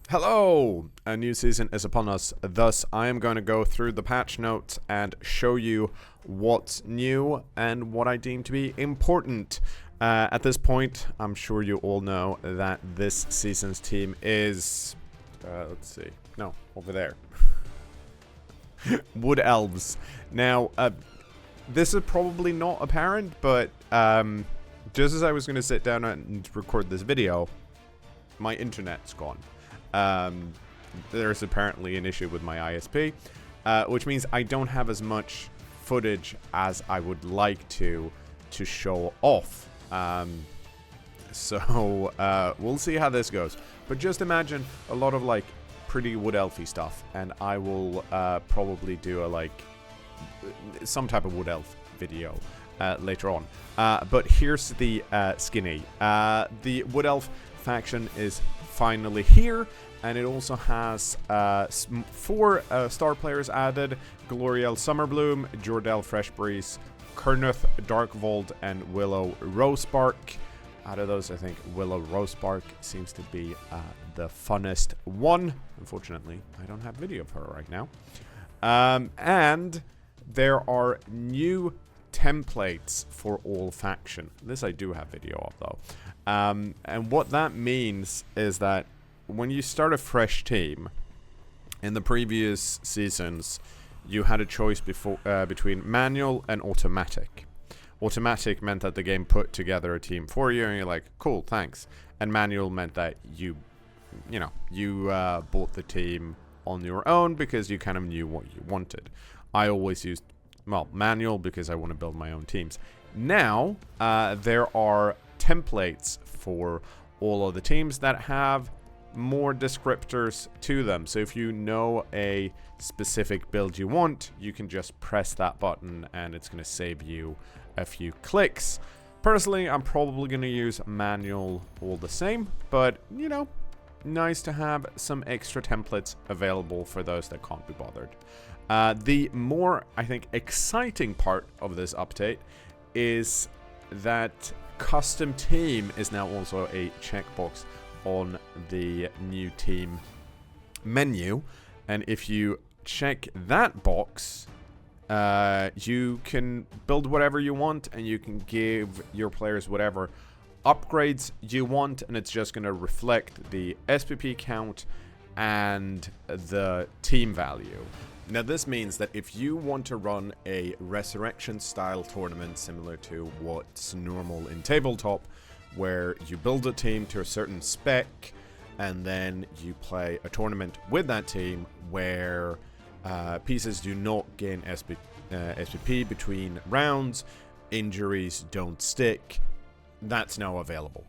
Hello! A new season is upon us, thus I am going to go through the patch notes and show you what's new and what I deem to be important. At this point, I'm sure you all know that this season's team is... let's see. No, over there. Wood Elves. Now, this is probably not apparent, but just as I was going to sit down and record this video, my internet's gone. There's apparently an issue with my ISP, which means I don't have as much footage as I would like to show off. So we'll see how this goes. But just imagine a lot of like pretty wood elfy stuff, and I will probably do some type of wood elf video later on. But here's the skinny. The wood elf faction is finally here, and it also has 4 star players added: Gloriel Summerbloom, Jordell Freshbreeze, Kernuth Darkvold, and Willow Rosebark. Out of those, I think Willow Rosebark seems to be the funnest one. Unfortunately, I don't have video of her right now. And there are new templates for all faction. This I do have video of, though. And what that means is that when you start a fresh team, in the previous seasons, you had a choice between manual and automatic. Automatic meant that the game put together a team for you, and you're like, cool, thanks. And manual meant that you bought the team on your own because you kind of knew what you wanted. I always used, manual because I want to build my own teams. Now, there are templates for all of the teams that have more descriptors to them. So if you know a specific build you want, you can just press that button and it's going to save you a few clicks. Personally, I'm probably going to use manual all the same, but nice to have some extra templates available for those that can't be bothered. The more, I think, exciting part of this update is that custom team is now also a checkbox on the new team menu, and if you check that box, you can build whatever you want, and you can give your players whatever upgrades you want, and it's just going to reflect the SPP count and the team value. Now, this means that if you want to run a resurrection style tournament similar to what's normal in tabletop, where you build a team to a certain spec and then you play a tournament with that team where pieces do not gain SPP between rounds, injuries don't stick, that's now available.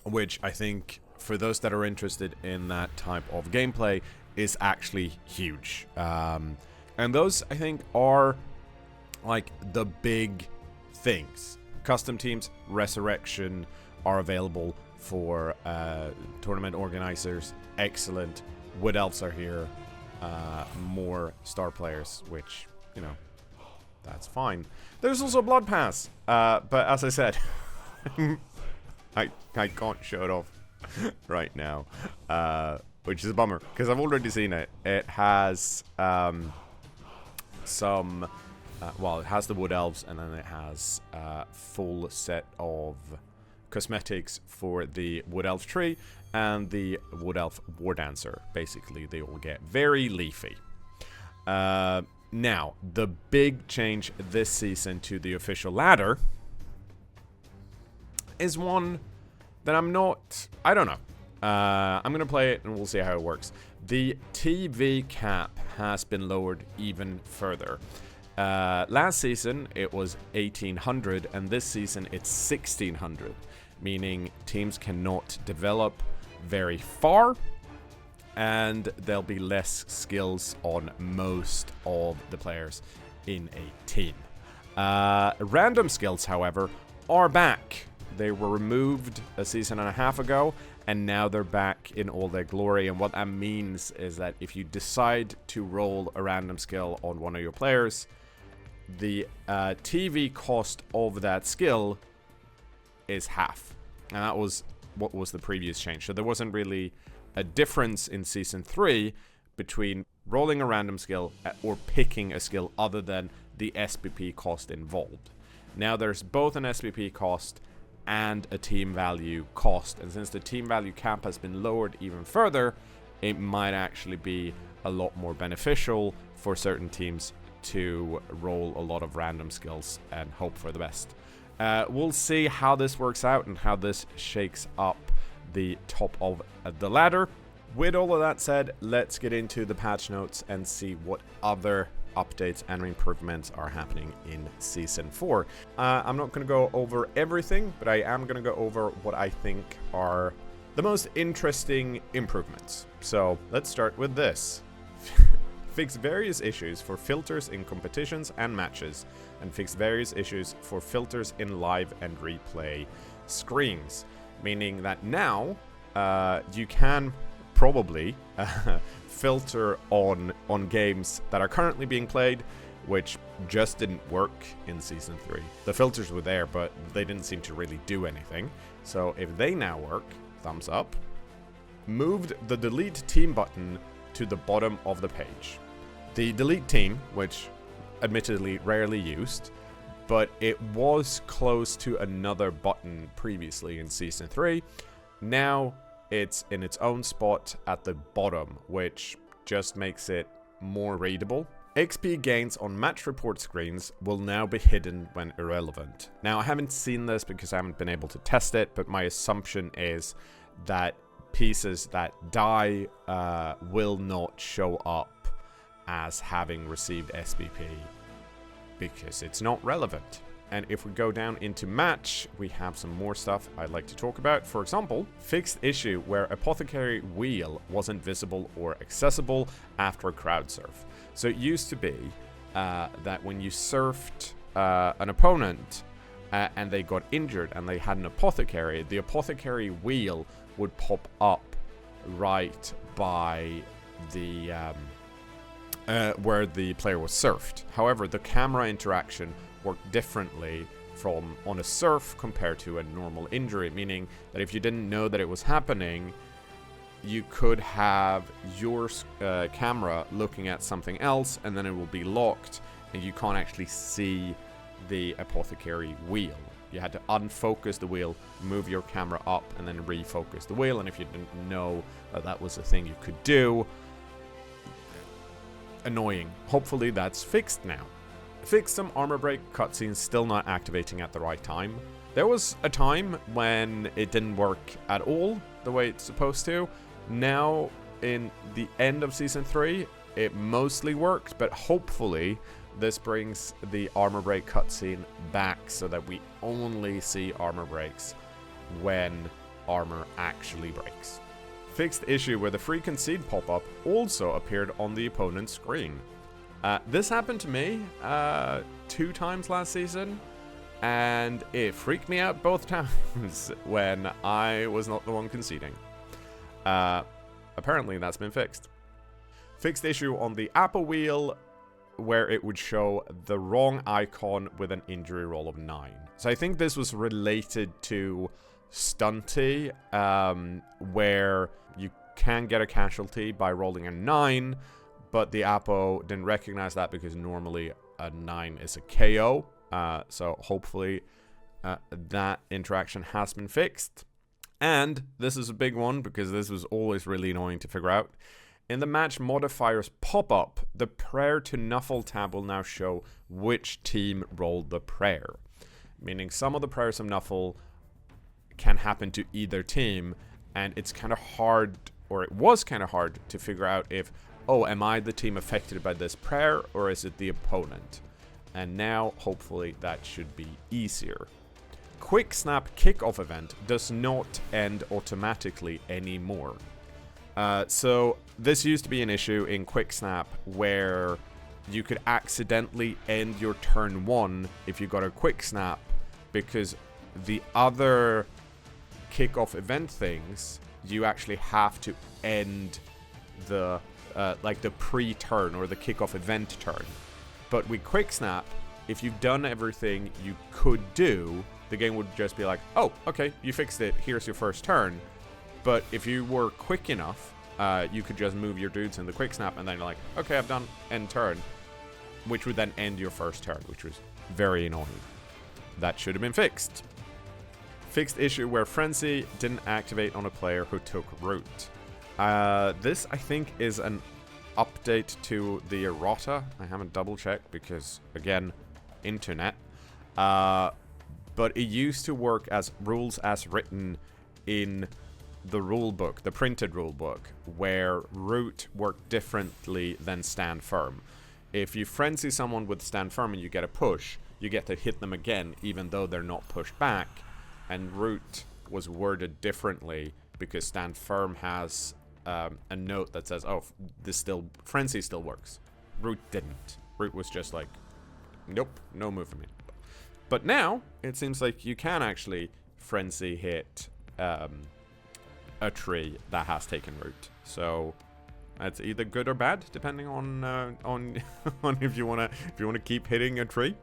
Which I think, for those that are interested in that type of gameplay, is actually huge. And those, I think, are like the big things. Custom teams, resurrection are available for tournament organizers. Excellent. Wood Elves are here. More star players, which, that's fine. There's also Blood Pass. But as I said, I can't show it off right now. Which is a bummer, because I've already seen it. It has some... it has the Wood Elves, and then it has a full set of cosmetics for the Wood Elf tree and the Wood Elf War Dancer. Basically, they all get very leafy. Now, the big change this season to the official ladder is one that I don't know. I'm going to play it and we'll see how it works. The TV cap has been lowered even further. Last season it was 1800, and this season it's 1600, meaning teams cannot develop very far, and there'll be less skills on most of the players in a team. Random skills, however, are back. They were removed a season and a half ago, and now they're back in all their glory. And what that means is that if you decide to roll a random skill on one of your players, the TV cost of that skill is half. And that was what was the previous change. So there wasn't really a difference in Season 3 between rolling a random skill or picking a skill other than the SPP cost involved. Now there's both an SPP cost and a team value cost, and since the team value cap has been lowered even further, it might actually be a lot more beneficial for certain teams to roll a lot of random skills and hope for the best. We'll see how this works out and how this shakes up the top of the ladder. With all of that said, let's get into the patch notes and see what other updates and improvements are happening in Season 4. I'm not going to go over everything, but I am going to go over what I think are the most interesting improvements. So let's start with this. Fix various issues for filters in competitions and matches, and fix various issues for filters in live and replay screens. Meaning that now you can probably filter on games that are currently being played, which just didn't work in Season 3. The filters were there, but they didn't seem to really do anything. So if they now work, thumbs up. Moved the delete team button to the bottom of the page. The delete team, which admittedly rarely used, but it was close to another button previously in Season 3. Now it's in its own spot at the bottom, which just makes it more readable. XP gains on match report screens will now be hidden when irrelevant. Now, I haven't seen this because I haven't been able to test it, but my assumption is that pieces that die will not show up as having received SBP because it's not relevant. And if we go down into match, we have some more stuff I'd like to talk about. For example, fixed issue where Apothecary Wheel wasn't visible or accessible after crowd surf. So it used to be that when you surfed an opponent and they got injured and they had an Apothecary, the Apothecary Wheel would pop up right by the where the player was surfed. However, the camera interaction worked differently from on a surf compared to a normal injury, meaning that if you didn't know that it was happening, you could have your camera looking at something else and then it will be locked and you can't actually see the Apothecary Wheel. You had to unfocus the wheel, move your camera up, and then refocus the wheel, and if you didn't know that that was a thing you could do, annoying. Hopefully that's fixed now. Fixed some armor break cutscenes still not activating at the right time. There was a time when it didn't work at all the way it's supposed to. Now, in the end of Season 3, it mostly worked, but hopefully this brings the armor break cutscene back so that we only see armor breaks when armor actually breaks. Fixed issue where the free concede pop-up also appeared on the opponent's screen. This happened to me 2 times last season, and it freaked me out both times when I was not the one conceding. Apparently that's been fixed. Fixed issue on the Apple wheel where it would show the wrong icon with an injury roll of 9. So I think this was related to Stunty, where you can get a casualty by rolling a 9, but the Apo didn't recognize that because normally a 9 is a KO. So hopefully that interaction has been fixed. And this is a big one because this was always really annoying to figure out. In the match modifiers pop-up, the prayer to Nuffle tab will now show which team rolled the prayer. Meaning some of the prayers of Nuffle can happen to either team, and it's kind of hard, or it was kind of hard to figure out if, oh, am I the team affected by this prayer, or is it the opponent? And now, hopefully, that should be easier. Quick Snap Kickoff event does not end automatically anymore. So this used to be an issue in Quick Snap where you could accidentally end your turn 1 if you got a Quick Snap because the other kickoff event things, you actually have to end the like the pre-turn or the kickoff event turn. But with Quick Snap, if you've done everything you could do, the game would just be like, oh, okay, you fixed it, here's your first turn. But if you were quick enough, you could just move your dudes in the quick snap, and then you're like, okay, I've done end turn, which would then end your first turn, which was very annoying. That should have been fixed. Fixed issue where Frenzy didn't activate on a player who took root. This, I think, is an update to the errata. I haven't double checked because, again, internet. But it used to work as rules as written in the rule book, the printed rule book, where root worked differently than stand firm. If you frenzy someone with stand firm and you get a push, you get to hit them again even though they're not pushed back. And root was worded differently because stand firm has a note that says, oh, frenzy still works. Root didn't. Root was just like, nope, no movement. But now it seems like you can actually frenzy hit a tree that has taken root. So that's either good or bad, depending on on if you wanna keep hitting a tree.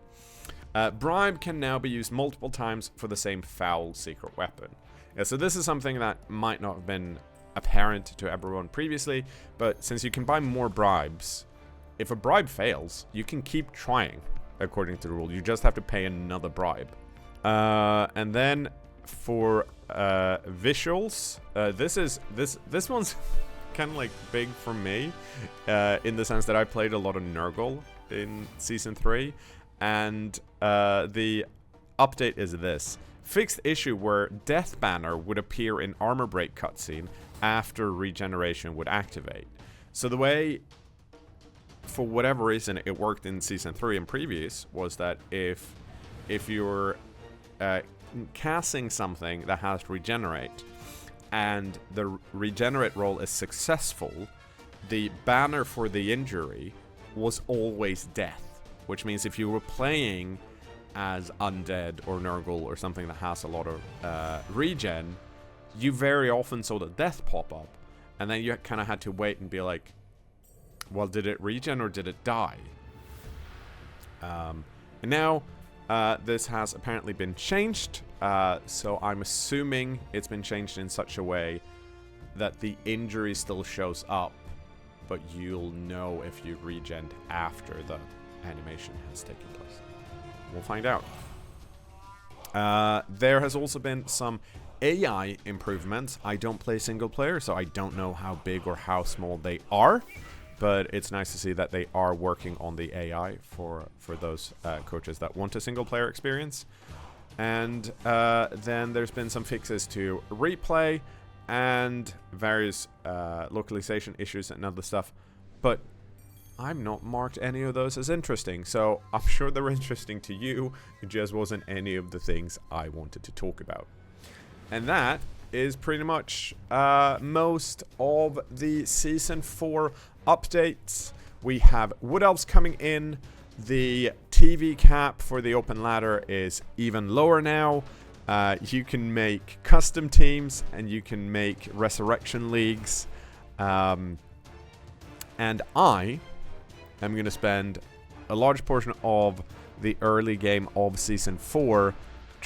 Bribe can now be used multiple times for the same foul secret weapon. Yeah, so this is something that might not have been apparent to everyone previously, but since you can buy more bribes, if a bribe fails, you can keep trying according to the rule. You just have to pay another bribe. And then for visuals, this one's kind of like big for me, in the sense that I played a lot of Nurgle in Season 3, and the update is this. Fixed issue where Death Banner would appear in Armor Break cutscene after regeneration would activate. So the way, for whatever reason, it worked in Season 3 and previous was that if you're casting something that has to regenerate and the regenerate roll is successful, the banner for the injury was always death, which means if you were playing as undead or Nurgle or something that has a lot of regen, you very often saw the death pop up, and then you kind of had to wait and be like, well, did it regen or did it die? And now this has apparently been changed, so I'm assuming it's been changed in such a way that the injury still shows up, but you'll know if you regened after the animation has taken place. We'll find out. There has also been some AI improvements. I don't play single player, so I don't know how big or how small they are, but it's nice to see that they are working on the AI for those coaches that want a single player experience. And then there's been some fixes to replay and various localization issues and other stuff, but I've not marked any of those as interesting, so I'm sure they're interesting to you. It just wasn't any of the things I wanted to talk about. And that is pretty much most of the Season 4 updates. We have Wood Elves coming in. The TV cap for the open ladder is even lower now. You can make custom teams and you can make resurrection leagues. And I am going to spend a large portion of the early game of Season 4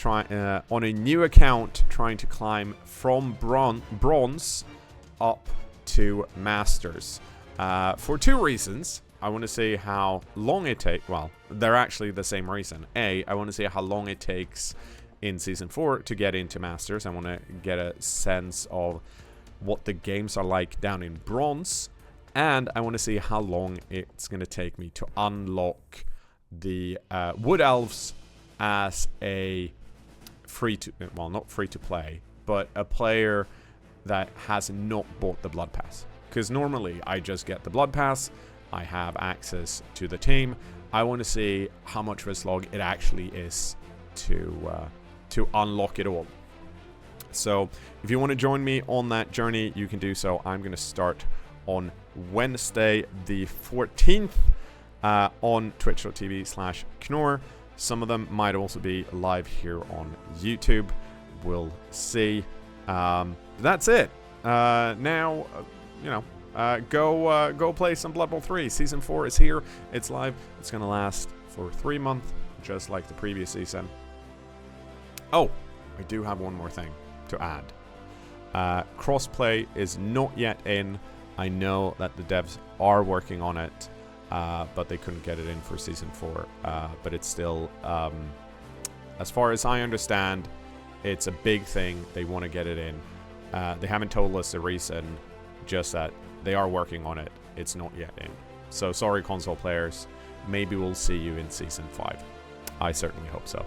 on a new account trying to climb from bronze up to Masters. For two reasons. I want to see how long it takes. Well, they're actually the same reason. A, I want to see how long it takes in Season 4 to get into Masters. I want to get a sense of what the games are like down in bronze. And I want to see how long it's going to take me to unlock the Wood Elves as a not free to play, but a player that has not bought the Blood Pass. Because normally I just get the Blood Pass, I have access to the team. I want to see how much of a slog it actually is to unlock it all. So if you want to join me on that journey, you can do so. I'm going to start on Wednesday the 14th on twitch.tv/cKnoor. Some of them might also be live here on YouTube. We'll see. That's it. Now, go play some Blood Bowl 3. Season 4 is here. It's live. It's going to last for 3 months, just like the previous season. Oh, I do have one more thing to add. Crossplay is not yet in. I know that the devs are working on it, but they couldn't get it in for Season 4. But it's still, as far as I understand, it's a big thing. They want to get it in. They haven't told us the reason, just that they are working on it. It's not yet in. So sorry, console players. Maybe we'll see you in Season 5. I certainly hope so.